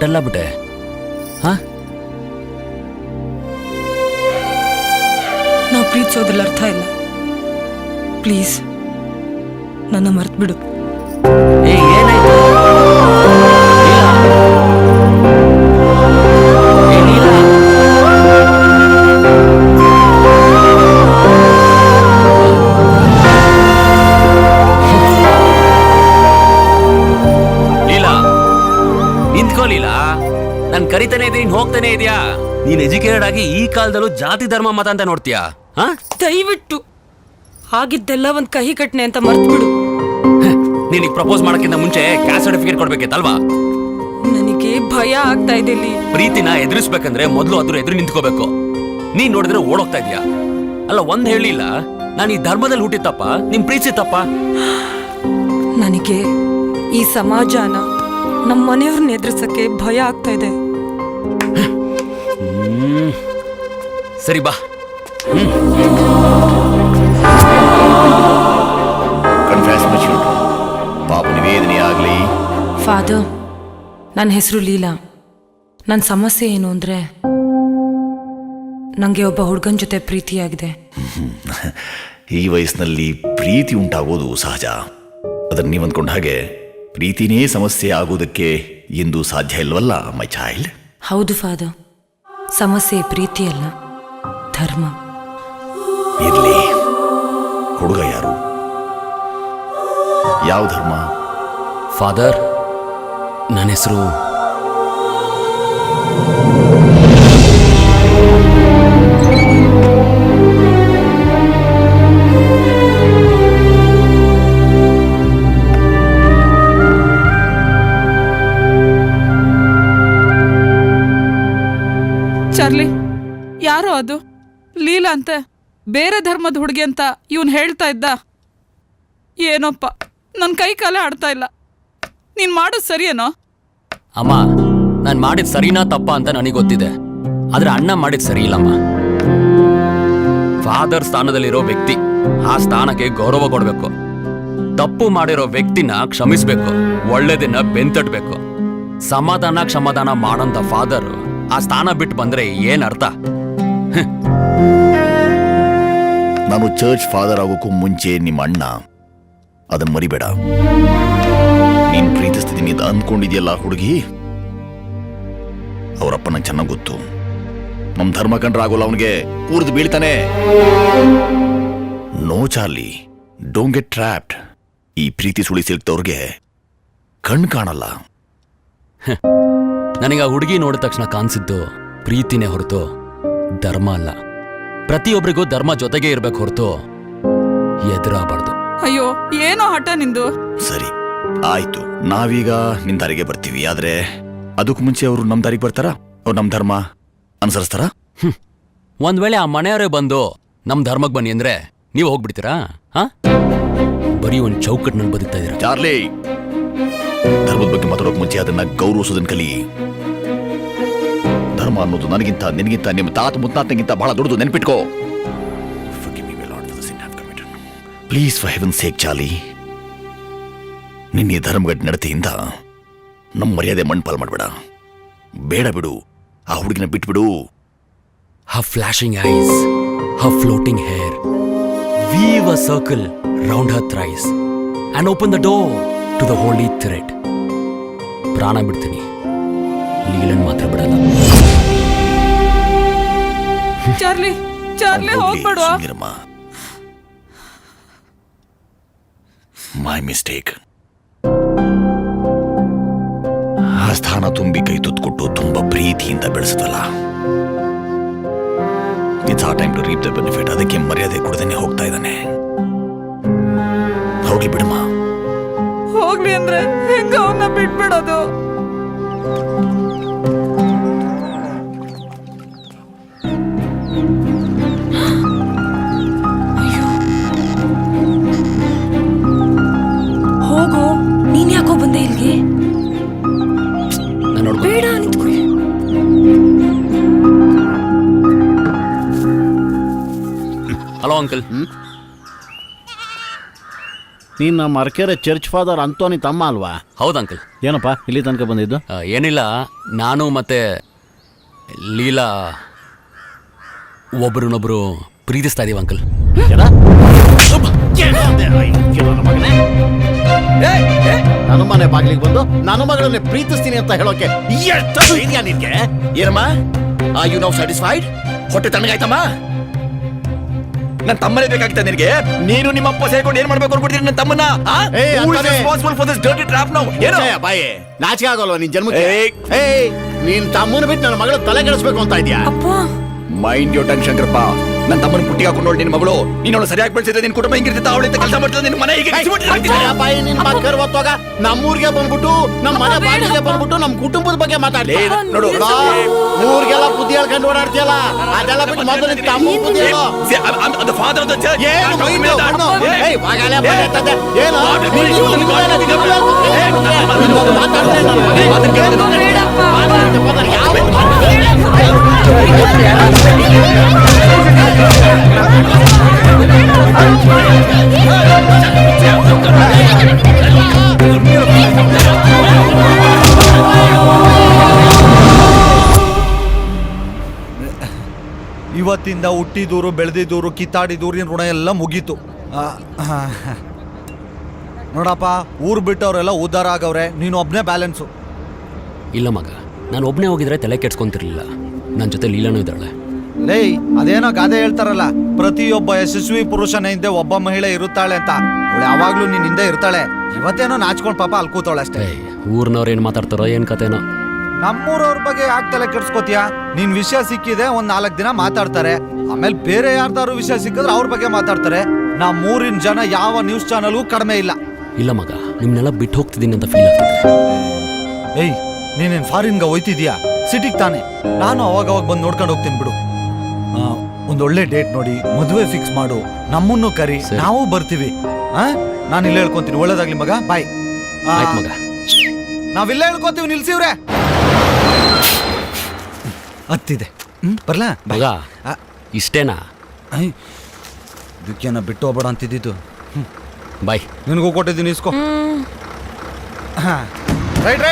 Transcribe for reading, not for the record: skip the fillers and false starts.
Dull ಆಗ್ಬಿಟ್ಟೆ? ಹಾ, ನಾವು ಪ್ರೀತಿಸೋದ್ರಲ್ಲಿ ಅರ್ಥ ಇಲ್ಲ. ಪ್ಲೀಸ್ ನನ್ನ ಮರ್ತ್ಬಿಡು. ಏನಾಯ್ತು? ನಿಂತ್ಕೊಳ್ಳಿಲ್ಲ, ನಾನು ಕರಿತಾನೆ ಇದ್ದೀನಿ, ನೀನ್ ಹೋಗ್ತಾನೆ ಇದೆಯಾ? ನೀನ್ ಎಜುಕೇಟೆಡ್ ಆಗಿ ಈ ಕಾಲದಲ್ಲೂ ಜಾತಿ ಧರ್ಮ ಮತ ಅಂತ ನೋಡ್ತೀಯಾ? ದಯವಿಟ್ಟು ಆಗಿದ್ದೆಲ್ಲ ಒಂದ್ ಕಹಿ ಘಟನೆ ಅಂತ ಮರ್ತ್ಬಿಡು. ನಿನಗೆ ಪ್ರಪೋಸ್ ಮಾಡಕ್ಕಿಂತ ಮುಂಚೆ ಕ್ಯಾಸ್ಟ್ ಸರ್ಟಿಫಿಕೇಟ್ ಕೊಡ್ಬೇಕಿತ್ತಲ್ವಾ? ನನಗೆ ಭಯ ಆಗ್ತಾ ಇದೆ. ಪ್ರೀತಿನ ಎದುರಿಸ್ಬೇಕಂದ್ರೆ ಮೊದಲು ಅದ್ರ ಎದುರು ನಿಂತ್ಕೋಬೇಕು. ನೀನ್ ನೋಡಿದ್ರೆ ಓಡೋಗ್ತಾ ಇದೀಯಾ. ಅಲ್ಲ, ಒಂದ್ ಹೇಳಿಲ್ಲ, ನಾನು ಈ ಧರ್ಮದಲ್ಲಿ ಹುಟ್ಟಿತ್ತಪ್ಪ, ನಿಮ್ ಪ್ರೀತಿ ತಪ್ಪ. ನನಗೆ ಈ ಸಮಾಜನ ನಮ್ಮ ಮನೆಯವ್ರನ್ನ ಎದುರಿಸಕ್ಕೆ ಭಯ ಆಗ್ತಾ ಇದೆ. ಸರಿ ಬಾ. ಪಾಪ ನಿವೇದನೆ ಆಗ್ಲಿ. ಫಾದರ್, ನನ್ನ ಹೆಸರು ಲೀಲಾ. ನನ್ನ ಸಮಸ್ಯೆ ಏನು ಅಂದ್ರೆ, ನಂಗೆ ಒಬ್ಬ ಹುಡುಗನ ಜೊತೆ ಪ್ರೀತಿಯಾಗಿದೆ. ಈ ವಯಸ್ಸಿನಲ್ಲಿ ಪ್ರೀತಿ ಉಂಟಾಗೋದು ಸಹಜ. ಅದನ್ನ ನೀವು ಅಂದ್ಕೊಂಡ ಹಾಗೆ ಪ್ರೀತಿನೇ ಸಮಸ್ಯೆ ಆಗೋದಕ್ಕೆ ಎಂದು ಸಾಧ್ಯ ಇಲ್ವಲ್ಲ ಮೈ ಚೈಲ್ಡ್. ಹೌದು ಫಾದರ್, ಸಮಸ್ಯೆ ಪ್ರೀತಿ ಅಲ್ಲ, ಧರ್ಮ. ಇರ್ಲಿ, ಹುಡುಗ ಯಾರು? ಯಾವ ಧರ್ಮ? ಫಾದರ್, ನನ್ನ ಹೆಸರು ಚಾರ್ಲಿ. ಯಾರೋ ಅದು ಲೀಲಾ ಅಂತೆ, ಬೇರೆ ಧರ್ಮದ ಹುಡುಗಿ ಅಂತ ಇವನು ಹೇಳ್ತಾ ಇದ್ದ. ಏನೋಪ್ಪ, ನನ್ನ ಕೈ ಕಾಲೇ ಆಡ್ತಾ ಇಲ್ಲ. ನೀನ್ ಮಾಡೋದು ಸರಿಯೇನೋ? ಅಮ್ಮ, ನಾನು ಮಾಡಿದ ಸರಿನಾ ತಪ್ಪ ಅಂತ ನನಗೆ ಗೊತ್ತಿದೆ, ಆದ್ರೆ ಅಣ್ಣ ಮಾಡಿದ ಸರಿ ಇಲ್ಲಮ್ಮ. ಫಾದರ್ ಸ್ಥಾನದಲ್ಲಿರೋ ವ್ಯಕ್ತಿ ಆ ಸ್ಥಾನಕ್ಕೆ ಗೌರವ ಕೊಡಬೇಕು. ತಪ್ಪು ಮಾಡಿರೋ ವ್ಯಕ್ತಿನ ಕ್ಷಮಿಸ್ಬೇಕು, ಒಳ್ಳೆದನ್ನ ಬೆಂತಟ್ಬೇಕು. ಸಮಾಧಾನ ಮಾಡಂತ ಫಾದರ್ ಆ ಸ್ಥಾನ ಬಿಟ್ಟು ಬಂದ್ರೆ ಏನ್ ಅರ್ಥ? ನಾನು ಚರ್ಚ್ ಫಾದರ್ ಆಗೋಕ್ಕೂ ಮುಂಚೆ ನಿಮ್ಮ ಅಣ್ಣ, ಅದನ್ನ ಮರಿಬೇಡ. ನೀನ್ ಪ್ರೀತಿಸ್ತಿದ್ದೀನಿ ಅಂತ ಅಂದ್ಕೊಂಡಿದ್ಯಲ್ಲ ಹುಡುಗಿ, ಅವರಪ್ಪ ನಂಗೆ ಚೆನ್ನಾಗಿ ಗೊತ್ತು. ನಮ್ಮ ಧರ್ಮ ಕಂಡ್ರೆ ಆಗೋಲ್ಲ, ಅವನಿಗೆ ಪೂರ್ತಿ ಬೀಳ್ತಾನೆ. No Charlie, don't get trapped. ಈ ಪ್ರೀತಿ ಸುಳಿ ಸಿಲ್ಕ್ತವ್ರಿಗೆ ಕಣ್ ಕಾಣಲ್ಲ. ನನಗೆ ಆ ಹುಡುಗಿ ನೋಡಿದ ತಕ್ಷಣ ಕಾಣಿಸಿದ್ದು ಪ್ರೀತಿನೇ ಹೊರತು ಧರ್ಮ ಅಲ್ಲ. ಪ್ರತಿಯೊಬ್ಬರಿಗೂ ಧರ್ಮ ಜೊತೆಗೆ ಇರ್ಬೇಕು ಹೊರತು ಎದುರಾಗಬಾರ್ದು. ಅಯ್ಯೋ, ಏನೋ ಹಠ ನಿಂದು. ಸರಿ ಆಯ್ತು, ನಾವೀಗ ನಿನ್ ದಾರಿಗೆ ಬರ್ತೀವಿ. ಆದ್ರೆ ಅದಕ್ಕೂ ಮುಂಚೆ ಅವರು ನಮ್ ದಾರಿಗೆ ಬರ್ತಾರ? ಅವ್ರು ನಮ್ ಧರ್ಮ ಅನುಸರಿಸ್ತಾರ? ಒಂದ್ ವೇಳೆ ಆ ಮನೆಯವರೇ ಬಂದು ನಮ್ ಧರ್ಮಕ್ಕೆ ಬನ್ನಿ ಅಂದ್ರೆ ನೀವು ಹೋಗ್ಬಿಡ್ತೀರಾ? ಬರೀ ಒಂದ್ ಚೌಕಟ್ಟಿನಲ್ಲಿ ಬದುಕ್ತಾ ಇದೀರ. ಚಾರ್ಲಿ, ಧರ್ಮದ ಬಗ್ಗೆ ಮಾತಾಡೋಕ್ ಮುಂಚೆ ಅದನ್ನ ಗೌರವಿಸೋದನ್ನ ಕಲಿ. ಧರ್ಮ ಅನ್ನೋದು ನನಗಿಂತ, ನಿನಗಿಂತ, ನಿಮ್ಮ ತಾತ ಮುತ್ತಾತನಿಗಿಂತ ಬಹಳ ದೊಡ್ಡದು, ನೆನ್ಪಿಟ್ಕೋ. Please, for heaven sake Charlie, ನಿನ್ನ ಧರ್ಮಗಟ್ಟ ನಡತೆಯಿಂದ ನಮ್ಮ ಮರ್ಯಾದೆ ಮಣ್ಪಾಲ್ ಮಾಡ್ಬೇಡ. ಬೇಡ ಬಿಡು, ಆ ಹುಡುಗಿನ ಬಿಟ್ಬಿಡು. Her flashing eyes, her floating hair, weave a circle round her thrice and open the door to the holy thread. ಪ್ರಾಣ ಬಿಡ್ತೀನಿ, ಲೀಲನ್ ಮಾತ್ರ ಬಿಡಲ್ಲ. ಚಾರ್ಲಿ, ಚಾರ್ಲಿ ಹೋಗ್ಬೇಡ. My mistake. ಆ ಸ್ಥಾನ ತುಂಬಿ ಕೈ ತುತ್ಕೊಟ್ಟು ತುಂಬಾ ಪ್ರೀತಿಯಿಂದ ಬೆಳೆಸದಲ್ಲ. It's a time to reap the benefit. ಅದಕ್ಕೆ ಮರ್ಯಾದೆ ಕೊಡದೇನೆ ಹೋಗ್ತಾ ಇದ್ದಾನೆ. ಹೋಗ್ಲಿ ಬಿಡಮ್ಮ. ಹೋಗ್ಲಿ ಅಂದ್ರೆ ಹೆಂಗ ಅವನ್ನ ಬಿಟ್ಬಿಡೋದು? ಹೋಗೋ, ನೀನ್ ಯಾಕೋ ಬಂದೆ ಇಲ್ಲಿಗೆ? ಬೇಡ, ನಿಂತ್ಕೊ. ಹಲೋ ಅಂಕಲ್, ನೀನು ನಮ್ಮ ಅರ್ಕೆರೆ ಚರ್ಚ್ ಫಾದರ್ ಅಂತೋನಿ ತಮ್ಮ ಅಲ್ವಾ? ಹೌದು ಅಂಕಲ್. ಏನಪ್ಪ ಇಲ್ಲಿ ತನಕ ಬಂದಿದ್ದು? ಏನಿಲ್ಲ, ನಾನು ಮತ್ತೆ ಲೀಲಾ ಒಬ್ರನ್ನೊಬ್ರು ಪ್ರೀತಿಸ್ತಾ ಇದೀವಿ ಅಂಕಲ್. ನನ್ನ ಮನೆ ಬಾಗಿಲಿಗೆ ಬಂದು ನನ್ನ ಮಗಳನ್ನೇ ಪ್ರೀತಿಸ್ತೀನಿ ಅಂತ ಹೇಳೋಕೆ ಎಷ್ಟು ಇದೆಯಾ ನಿನ್ಗೆ? ಏನಮ್ಮ, ಆ ಯು ನೌ ಸ್ಯಾಟಿಸ್ಫೈಡ್? ಹೊಟ್ಟೆ ತಣ್ಣಗಾಯ್ತಮ್ಮ? ನನ್ನ ತಮ್ಮನೇ ಬೇಕಾಗ್ತಾ ನಿನಗೆ? ನೀನು ನಿಮ್ಮಪ್ಪ ಸೇರ್ಕೊಂಡು ಏನ್ ಮಾಡ್ಬೇಕು ಅನ್ಕೊಡ್ತೀರಿ ನನ್ನ ತಮ್ಮನ್ನ? Responsible for this dirty trap now? ಏನು ಬಾಯೇ, ನಾಚಿಕೆ ಆಗೋಲ್ವಾ ನಿನ್ ಜನ್ಮಕ್ಕೆ? ನೀನ್ ತಮ್ಮನ ಬಿಟ್ಟು ನನ್ನ ಮಗಳ ತಲೆ ಕೆಡಿಸ್ಬೇಕು ಅಂತ ಇದೆಯಾ? Mind your tongue Shankarappa. ನನ್ನ ತಮ್ಮನ ಪುಟ್ಟಿಗೆ ಹಾಕೊಂಡು ನೋಡಿ ನಿನ್ನ ಮಗಳು. ನೀನು ಅವಳು ಸರಿಯಾಗಿ ಬೆಳೆಸಿದ್ರೆ ನಿನ್ನ ಕುಟುಂಬ ಹಿಂಗಿರ್ತಿದ್ದ, ಅವಳಿಂದ ಕೆಲಸ ಮಾಡ್ತಿದ್ದ, ನಿನ್ನ ಮನೆ ಹೀಗೆ ಬಾಯಿ ನಿನ್ ಮಕ್ಕರ್ ಹೊತ್ತೋಗ ನಮ್ಮೂರ್ಗೆ ಬಂದ್ಬಿಟ್ಟು ನಮ್ಮ ಮನೆ ಬಾಗಿಲಿಗೆ ಬಂದ್ಬಿಟ್ಟು ನಮ್ಮ ಕುಟುಂಬದ ಬಗ್ಗೆ ಮಾತಾಡ್ಲಿ. ನೋಡು, ಊರಿಗೆಲ್ಲ ಬುದ್ಧಿ ಹೇಳ್ಕೊಂಡು ಓಡಾಡ್ತೀಯಲ್ಲ, ಅದೆಲ್ಲ ಬಿಟ್ಟು ಮೊದಲು ನಿನ್ ತಮ್ಮ ಬುದ್ಧಿ ಹೇಳು. the father of the church. ಏನು ಮೈಂಡು? ಏಯ್, ಮಗನೇ ಬಂದೈತದೆ. ಏನು? ಇವತ್ತಿಂದ ಹುಟ್ಟಿದೂರು ಬೆಳೆದಿದ್ದೂರು ಕಿತ್ತಾಡಿದೂರಿನ ಋಣ ಎಲ್ಲ ಮುಗೀತು. ನೋಡಪ್ಪ, ಊರು ಬಿಟ್ಟವರೆಲ್ಲ ಉದ್ಧಾರ ಆಗವ್ರೆ, ನೀನು ಒಬ್ಬನೇ ಬ್ಯಾಲೆನ್ಸು. ಇಲ್ಲ ಮಗ, ನಾನು ಒಬ್ಬನೇ ಹೋಗಿದ್ರೆ ತಲೆ ಕೆಡ್ಸ್ಕೊಂತಿರ್ಲಿಲ್ಲ. ನನ್ನ ಜೊತೆ ಲೀಲಾನೂ ಇದ್ದಾಳೆ. ಲೇಯ್, ಅದೇನೋ ಗಾದೆ ಹೇಳ್ತಾರಲ್ಲ, ಪ್ರತಿಯೊಬ್ಬ ಯಶಸ್ವಿ ಪುರುಷನ ಹಿಂದೆ ಒಬ್ಬ ಮಹಿಳೆ ಇರುತ್ತಾಳೆ ಅಂತ. ಅವಳು ಯಾವಾಗ್ಲೂ ನಿನ್ನ ಹಿಂದೆ ಇರ್ತಾಳೆ. ಇವತ್ತೇನೋ ನಾಚ್ಕೊಂಡ್ ಪಾಪ ಅಲ್ಲಿ ಕೂತವಳೆ ಅಷ್ಟೇ. ಊರ್ನವ್ರು ಏನ್ ಮಾತಾಡ್ತಾರೋ ಏನ್ ಕತೆನೋ. ನಮ್ಮೂರವ್ರ ಬಗ್ಗೆ ಯಾಕೆ ತಲೆ ಕೆಡ್ಸ್ಕೊತೀಯ? ನಿನ್ ವಿಷಯ ಸಿಕ್ಕಿದೆ, ಒಂದ್ 4 ದಿನ ಮಾತಾಡ್ತಾರೆ, ಆಮೇಲೆ ಬೇರೆ ಯಾರ್ದಾರು ವಿಷಯ ಸಿಕ್ಕಿದ್ರೆ ಅವ್ರ ಬಗ್ಗೆ ಮಾತಾಡ್ತಾರೆ. ನಮ್ಮೂರಿನ ಜನ ಯಾವ ನ್ಯೂಸ್ ಚಾನಲ್ಗೂ ಕಡಿಮೆ ಇಲ್ಲ. ಇಲ್ಲ ಮಗ, ನಿಮ್ನೆಲ್ಲ ಬಿಟ್ಟು ಹೋಗ್ತಿದ್ದೀನಿ ಅಂತ ಫೀಲ್ ಆಗ್ತದೆ. ಏಯ್, ನೀನೇನ್ ಫಾರಿನ್ಗೆ ಹೋಯ್ತಿದ್ಯಾ? ಸಿಟಿಗೆ ತಾನೆ. ನಾನು ಅವಾಗ ಬಂದು ನೋಡ್ಕೊಂಡು ಹೋಗ್ತೀನಿ ಬಿಡು. ಒಂದೊಳ್ಳೆ ಡೇಟ್ ನೋಡಿ ಮದುವೆ ಫಿಕ್ಸ್ ಮಾಡು, ನಮ್ಮನ್ನು ಕರಿ, ನಾವು ಬರ್ತೀವಿ. ನಾನು ಇಲ್ಲೇ ಹೇಳ್ಕೊಂತೀನಿ. ಒಳ್ಳೇದಾಗ್ಲಿ ಮಗ, ಬಾಯ್. ಆಯ್ತು ಮಗ, ನಾವಿಲ್ಲೇ ಹೇಳ್ಕೊತೀವಿ, ನಿಲ್ಸಿವ್ರೆ. ಹತ್ತಿದೆ, ಬರ್ಲಾ ಮಗ? ಇಷ್ಟೇನಾ? ಇದಕ್ಕೇನ ಬಿಟ್ಟು ಹೋಗ್ಬೇಡ ಅಂತಿದ್ದು. ಬಾಯ್. ನಿನಗೂ ಕೊಟ್ಟಿದ್ದೀನಿ, ಇಸ್ಕೋ. ರೈಟ್.